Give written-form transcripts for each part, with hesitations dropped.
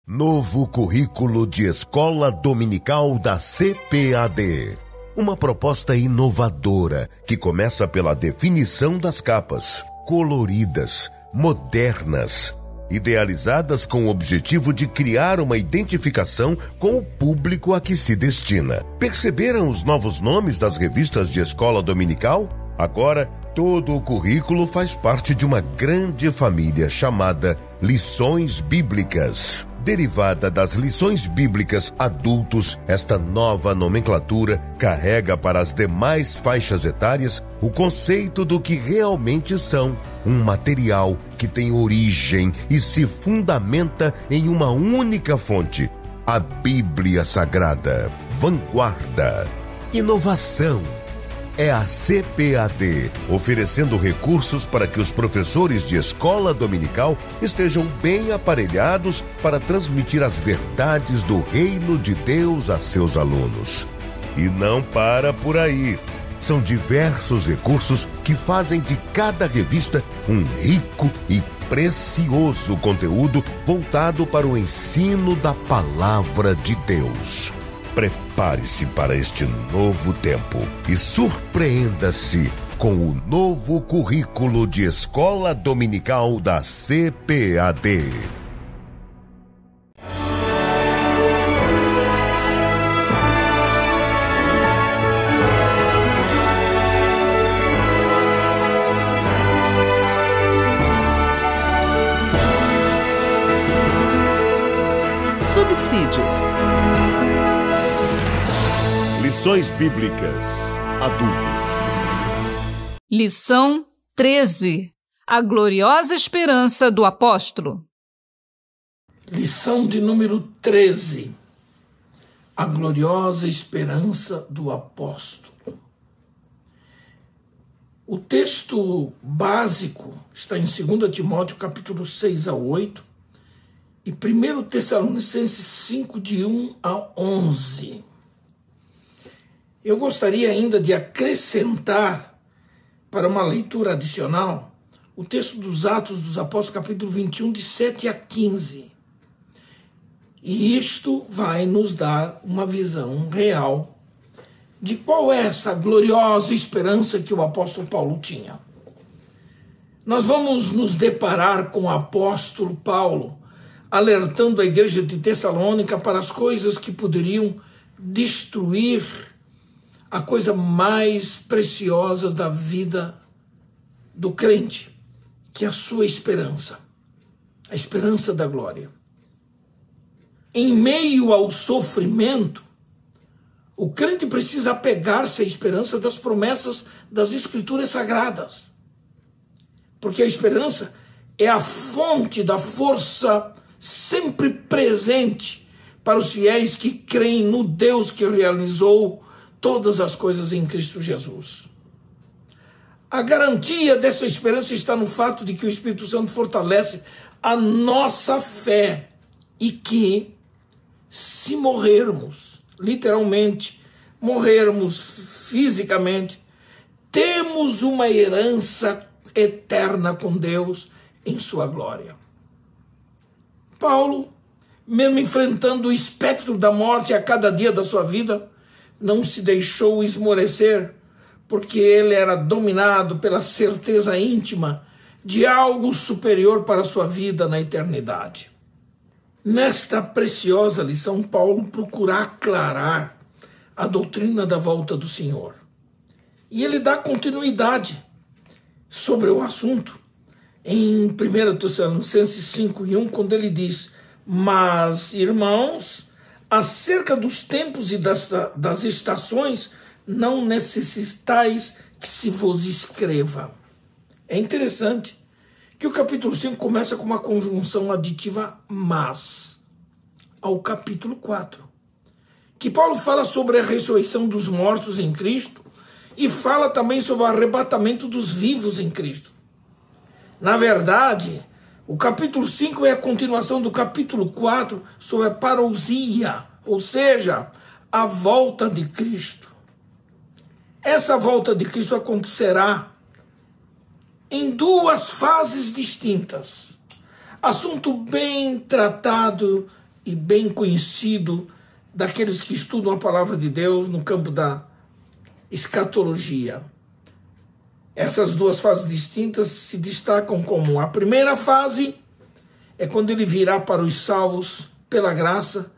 Novo currículo de escola dominical da CPAD. Uma proposta inovadora que começa pela definição das capas, coloridas, modernas, idealizadas com o objetivo de criar uma identificação com o público a que se destina. Perceberam os novos nomes das revistas de escola dominical? Agora, todo o currículo faz parte de uma grande família chamada Lições Bíblicas. Derivada das lições bíblicas adultos, esta nova nomenclatura carrega para as demais faixas etárias o conceito do que realmente são, um material que tem origem e se fundamenta em uma única fonte, a Bíblia Sagrada. Vanguarda, inovação. É a CPAD, oferecendo recursos para que os professores de escola dominical estejam bem aparelhados para transmitir as verdades do reino de Deus a seus alunos. E não para por aí. São diversos recursos que fazem de cada revista um rico e precioso conteúdo voltado para o ensino da palavra de Deus. Prepare-se para este novo tempo e surpreenda-se com o novo currículo de escola dominical da CPAD. Subsídios. Lições Bíblicas Adultos. Lição 13. A gloriosa esperança do apóstolo. Lição de número 13. A gloriosa esperança do apóstolo. O texto básico está em 2 Timóteo, capítulo 6 a 8, e 1 Tessalonicenses 5, de 1 a 11. Eu gostaria ainda de acrescentar, para uma leitura adicional, o texto dos Atos dos Apóstolos, capítulo 21, de 7 a 15. E isto vai nos dar uma visão real de qual é essa gloriosa esperança que o apóstolo Paulo tinha. Nós vamos nos deparar com o apóstolo Paulo alertando a igreja de Tessalônica para as coisas que poderiam destruir a coisa mais preciosa da vida do crente, que é a sua esperança, a esperança da glória. Em meio ao sofrimento, o crente precisa apegar-se à esperança das promessas das Escrituras Sagradas, porque a esperança é a fonte da força sempre presente para os fiéis que creem no Deus que realizou todas as coisas em Cristo Jesus. A garantia dessa esperança está no fato de que o Espírito Santo fortalece a nossa fé e que, se morrermos, literalmente, morrermos fisicamente, temos uma herança eterna com Deus em sua glória. Paulo, mesmo enfrentando o espectro da morte a cada dia da sua vida, não se deixou esmorecer, porque ele era dominado pela certeza íntima de algo superior para a sua vida na eternidade. Nesta preciosa lição, Paulo procura aclarar a doutrina da volta do Senhor. E ele dá continuidade sobre o assunto em 1 Tessalonicenses 5, 1, quando ele diz: mas, irmãos, acerca dos tempos e das estações, não necessitais que se vos escreva. É interessante que o capítulo 5 começa com uma conjunção aditiva mas, ao capítulo 4, que Paulo fala sobre a ressurreição dos mortos em Cristo e fala também sobre o arrebatamento dos vivos em Cristo. Na verdade, O capítulo 5 é a continuação do capítulo 4 sobre a parousia, ou seja, a volta de Cristo. Essa volta de Cristo acontecerá em duas fases distintas. Assunto bem tratado e bem conhecido daqueles que estudam a palavra de Deus no campo da escatologia. Essas duas fases distintas se destacam como: a primeira fase é quando ele virá para os salvos pela graça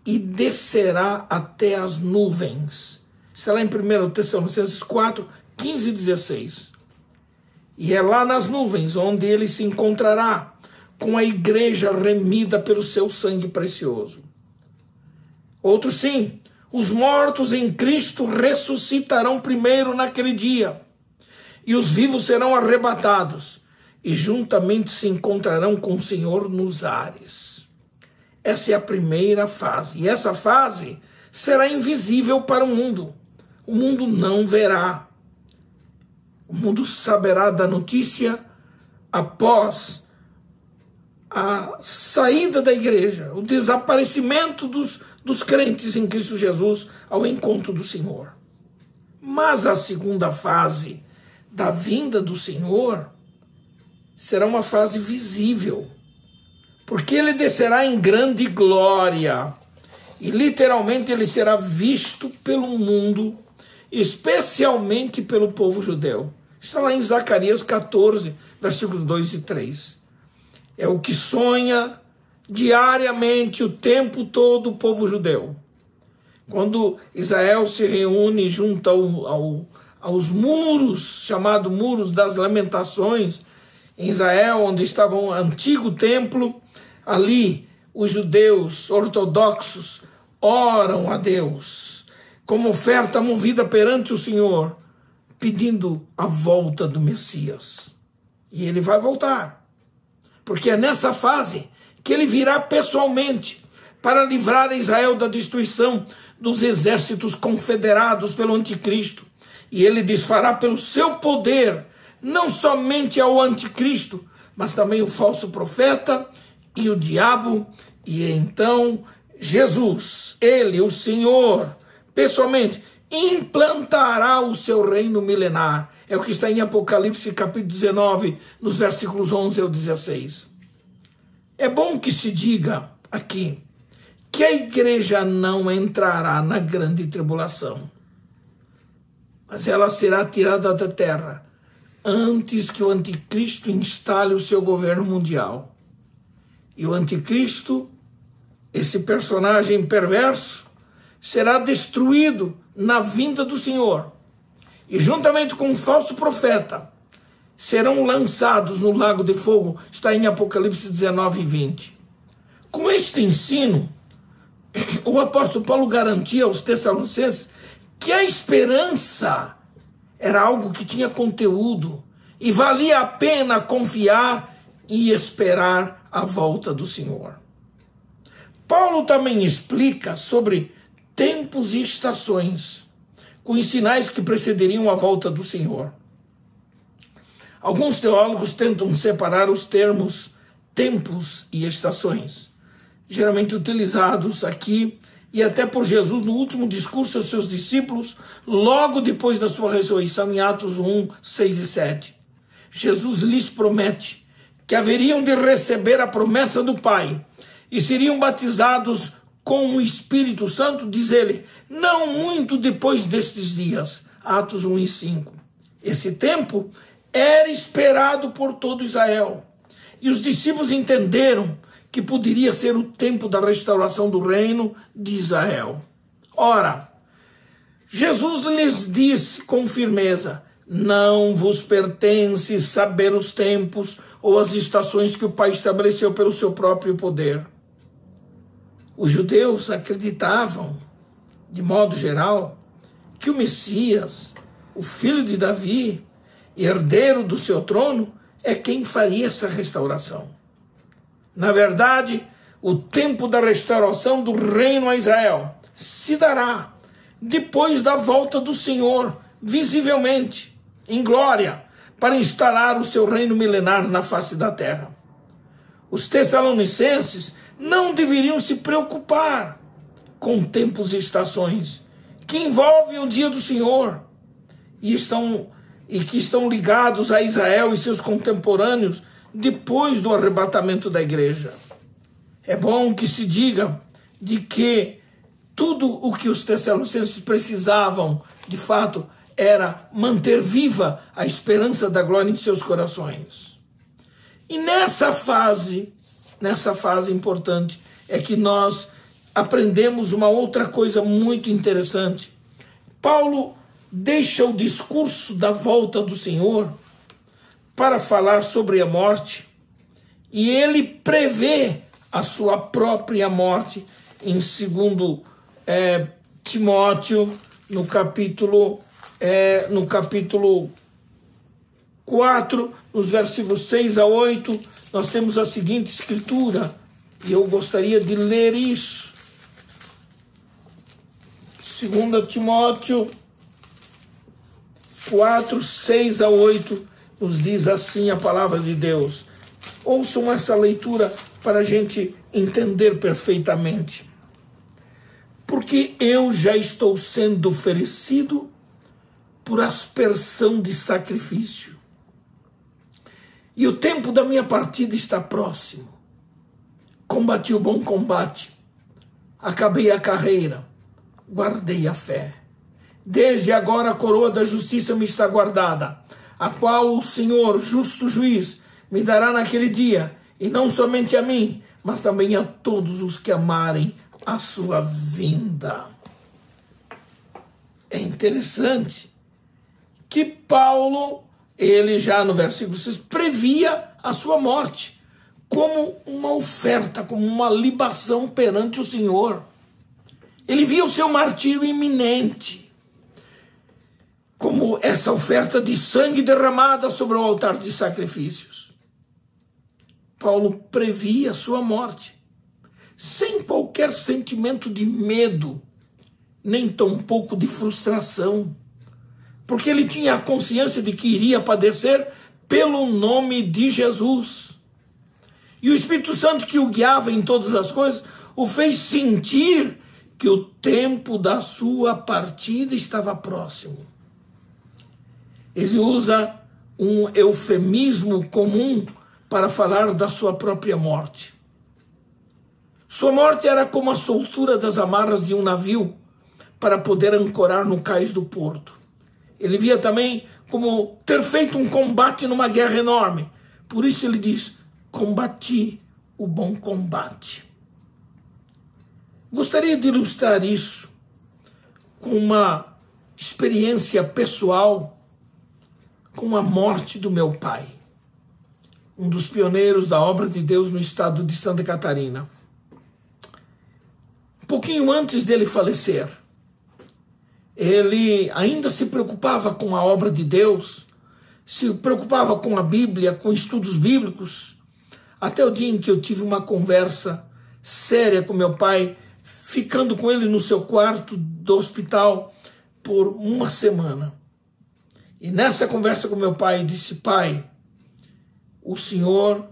e descerá até as nuvens. Está lá em 1 Tessalonicenses 4, 15 e 16. E é lá nas nuvens onde ele se encontrará com a igreja remida pelo seu sangue precioso. Outro sim, os mortos em Cristo ressuscitarão primeiro naquele dia, e os vivos serão arrebatados, e juntamente se encontrarão com o Senhor nos ares. Essa é a primeira fase, e essa fase será invisível para o mundo. O mundo não verá. O mundo saberá da notícia após a saída da igreja, o desaparecimento dos crentes em Cristo Jesus ao encontro do Senhor. Mas a segunda fase da vinda do Senhor será uma fase visível, porque ele descerá em grande glória e literalmente ele será visto pelo mundo, especialmente pelo povo judeu. Está lá em Zacarias 14, versículos 2 e 3. É o que sonha diariamente, o tempo todo, o povo judeu. Quando Israel se reúne junto aos muros, chamado Muros das Lamentações, em Israel, onde estava o antigo templo, ali os judeus ortodoxos oram a Deus, como oferta movida perante o Senhor, pedindo a volta do Messias. E ele vai voltar, porque é nessa fase que ele virá pessoalmente para livrar Israel da destruição dos exércitos confederados pelo anticristo. E ele desfará pelo seu poder, não somente ao anticristo, mas também o falso profeta e o diabo. E então Jesus, ele, o Senhor, pessoalmente, implantará o seu reino milenar. É o que está em Apocalipse capítulo 19, nos versículos 11 ao 16. É bom que se diga aqui que a igreja não entrará na grande tribulação, mas ela será tirada da terra antes que o anticristo instale o seu governo mundial. E o anticristo, esse personagem perverso, será destruído na vinda do Senhor. E juntamente com um falso profeta, serão lançados no lago de fogo. Está em Apocalipse 19 e 20. Com este ensino, o apóstolo Paulo garantia aos Tessalonicenses que a esperança era algo que tinha conteúdo e valia a pena confiar e esperar a volta do Senhor. Paulo também explica sobre tempos e estações, com os sinais que precederiam a volta do Senhor. Alguns teólogos tentam separar os termos tempos e estações, geralmente utilizados aqui e até por Jesus no último discurso aos seus discípulos, logo depois da sua ressurreição, em Atos 1, 6 e 7. Jesus lhes promete que haveriam de receber a promessa do Pai e seriam batizados com o Espírito Santo, diz ele, não muito depois destes dias. Atos 1 e 5. Esse tempo era esperado por todo Israel. E os discípulos entenderam que poderia ser o tempo da restauração do reino de Israel. Ora, Jesus lhes disse com firmeza, não vos pertence saber os tempos ou as estações que o Pai estabeleceu pelo seu próprio poder. Os judeus acreditavam, de modo geral, que o Messias, o filho de Davi, herdeiro do seu trono, é quem faria essa restauração. Na verdade, o tempo da restauração do reino a Israel se dará depois da volta do Senhor, visivelmente, em glória, para instalar o seu reino milenar na face da terra. Os tessalonicenses não deveriam se preocupar com tempos e estações que envolvem o dia do Senhor e que estão ligados a Israel e seus contemporâneos depois do arrebatamento da igreja. É bom que se diga de que tudo o que os tessalonicenses precisavam, de fato, era manter viva a esperança da glória em seus corações. E nessa fase importante, é que nós aprendemos uma outra coisa muito interessante. Paulo deixa o discurso da volta do Senhor para falar sobre a morte, e ele prevê a sua própria morte em 2 Timóteo, no capítulo 4, nos versículos 6 a 8, nós temos a seguinte escritura, e eu gostaria de ler isso. 2 Timóteo 4, 6 a 8, nos diz assim a palavra de Deus. Ouçam essa leitura para a gente entender perfeitamente. Porque eu já estou sendo oferecido por aspersão de sacrifício, e o tempo da minha partida está próximo. Combati o bom combate, acabei a carreira, guardei a fé. Desde agora a coroa da justiça me está guardada, a qual o Senhor, justo juiz, me dará naquele dia, e não somente a mim, mas também a todos os que amarem a sua vinda. É interessante que Paulo, ele já no versículo 6, previa a sua morte como uma oferta, como uma libação perante o Senhor. Ele via o seu martírio iminente, como essa oferta de sangue derramada sobre o altar de sacrifícios. Paulo previa a sua morte, sem qualquer sentimento de medo, nem tampouco de frustração, porque ele tinha a consciência de que iria padecer pelo nome de Jesus. E o Espírito Santo, que o guiava em todas as coisas, o fez sentir que o tempo da sua partida estava próximo. Ele usa um eufemismo comum para falar da sua própria morte. Sua morte era como a soltura das amarras de um navio para poder ancorar no cais do porto. Ele via também como ter feito um combate numa guerra enorme. Por isso ele diz, combati o bom combate. Gostaria de ilustrar isso com uma experiência pessoal, com a morte do meu pai, um dos pioneiros da obra de Deus no estado de Santa Catarina. Um pouquinho antes dele falecer, ele ainda se preocupava com a obra de Deus, se preocupava com a Bíblia, com estudos bíblicos, até o dia em que eu tive uma conversa séria com meu pai, ficando com ele no seu quarto do hospital por uma semana. E nessa conversa com meu pai, disse, pai, o senhor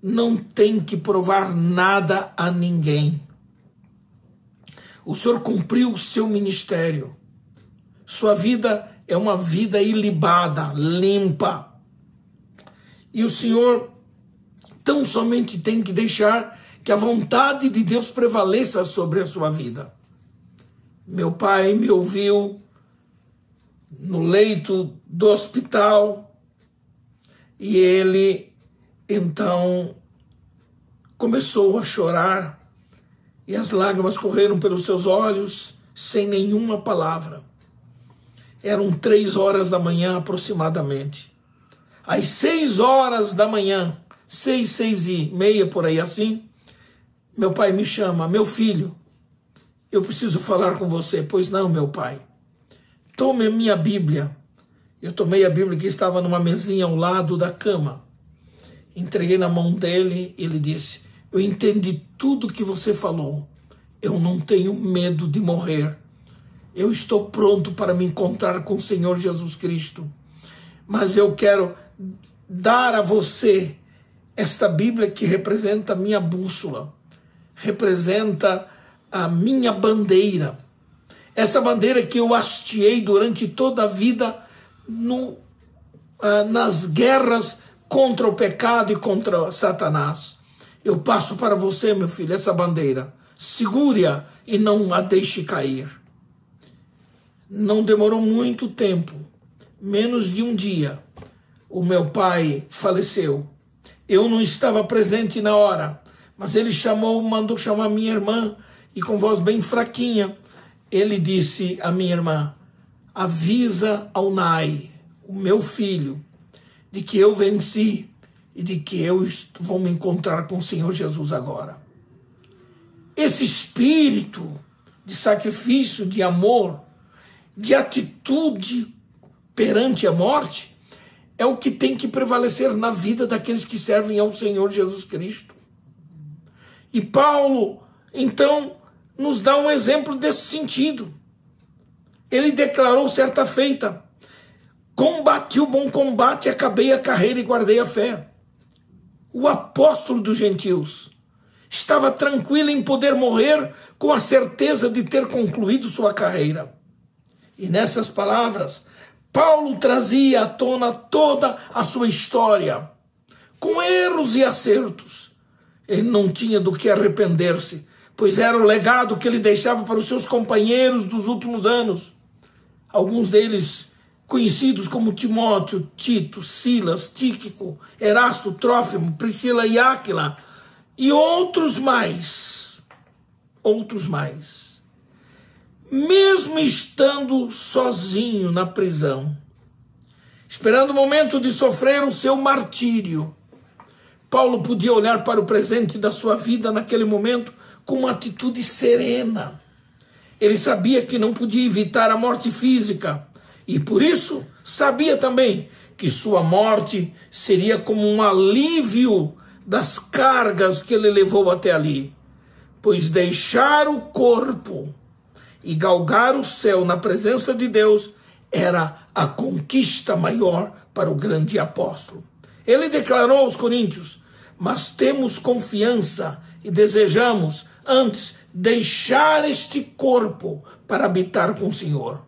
não tem que provar nada a ninguém. O senhor cumpriu o seu ministério. Sua vida é uma vida ilibada, limpa. E o senhor tão somente tem que deixar que a vontade de Deus prevaleça sobre a sua vida. Meu pai me ouviu no leito do hospital e ele então começou a chorar e as lágrimas correram pelos seus olhos sem nenhuma palavra. Eram 3 horas da manhã aproximadamente. Às 6 horas da manhã, 6:30 por aí assim, meu pai me chama, meu filho, eu preciso falar com você. Pois não, meu pai. Tome a minha Bíblia. Eu tomei a Bíblia que estava numa mesinha ao lado da cama. Entreguei na mão dele e ele disse, eu entendi tudo que você falou. Eu não tenho medo de morrer. Eu estou pronto para me encontrar com o Senhor Jesus Cristo. Mas eu quero dar a você esta Bíblia que representa a minha bússola, representa a minha bandeira. Essa bandeira que eu hasteei durante toda a vida nas guerras contra o pecado e contra Satanás. Eu passo para você, meu filho, essa bandeira. Segure-a e não a deixe cair. Não demorou muito tempo, menos de um dia, o meu pai faleceu. Eu não estava presente na hora, mas ele mandou chamar minha irmã, e com voz bem fraquinha, ele disse à minha irmã: avisa ao Nai, o meu filho, de que eu venci e de que eu vou me encontrar com o Senhor Jesus agora. Esse espírito de sacrifício, de amor, de atitude perante a morte, é o que tem que prevalecer na vida daqueles que servem ao Senhor Jesus Cristo. E Paulo, então, nos dá um exemplo desse sentido. Ele declarou certa feita: combati o bom combate, acabei a carreira e guardei a fé. O apóstolo dos gentios estava tranquilo em poder morrer com a certeza de ter concluído sua carreira. E nessas palavras, Paulo trazia à tona toda a sua história, com erros e acertos. Ele não tinha do que arrepender-se, pois era o legado que ele deixava para os seus companheiros dos últimos anos. Alguns deles conhecidos como Timóteo, Tito, Silas, Tíquico, Erasto, Trófimo, Priscila e Áquila, e outros mais. Mesmo estando sozinho na prisão, esperando o momento de sofrer o seu martírio, Paulo podia olhar para o presente da sua vida naquele momento com uma atitude serena. Ele sabia que não podia evitar a morte física e, por isso, sabia também que sua morte seria como um alívio das cargas que ele levou até ali, pois deixar o corpo e galgar o céu na presença de Deus era a conquista maior para o grande apóstolo. Ele declarou aos coríntios: mas temos confiança e desejamos antes deixar este corpo para habitar com o Senhor.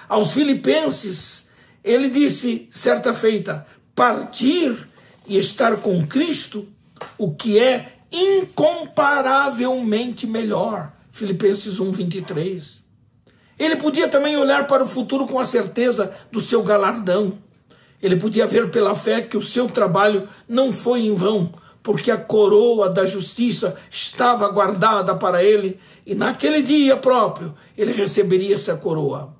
Aos filipenses, ele disse certa feita: partir e estar com Cristo, o que é incomparavelmente melhor. Filipenses 1:23. Ele podia também olhar para o futuro com a certeza do seu galardão. Ele podia ver pela fé que o seu trabalho não foi em vão, porque a coroa da justiça estava guardada para ele, e naquele dia próprio ele receberia essa coroa.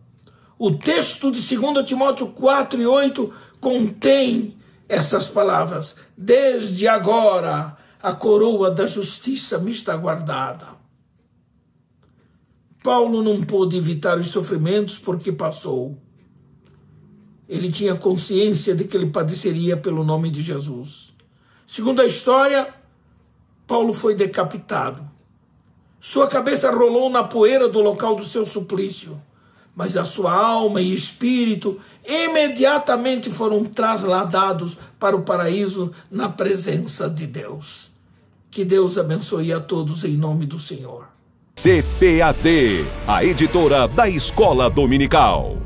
O texto de 2 Timóteo 4:8 contém essas palavras: desde agora a coroa da justiça me está guardada. Paulo não pôde evitar os sofrimentos porque passou. Ele tinha consciência de que ele padeceria pelo nome de Jesus. Segundo a história, Paulo foi decapitado. Sua cabeça rolou na poeira do local do seu suplício, mas a sua alma e espírito imediatamente foram trasladados para o paraíso na presença de Deus. Que Deus abençoe a todos em nome do Senhor. CPAD, a editora da Escola Dominical.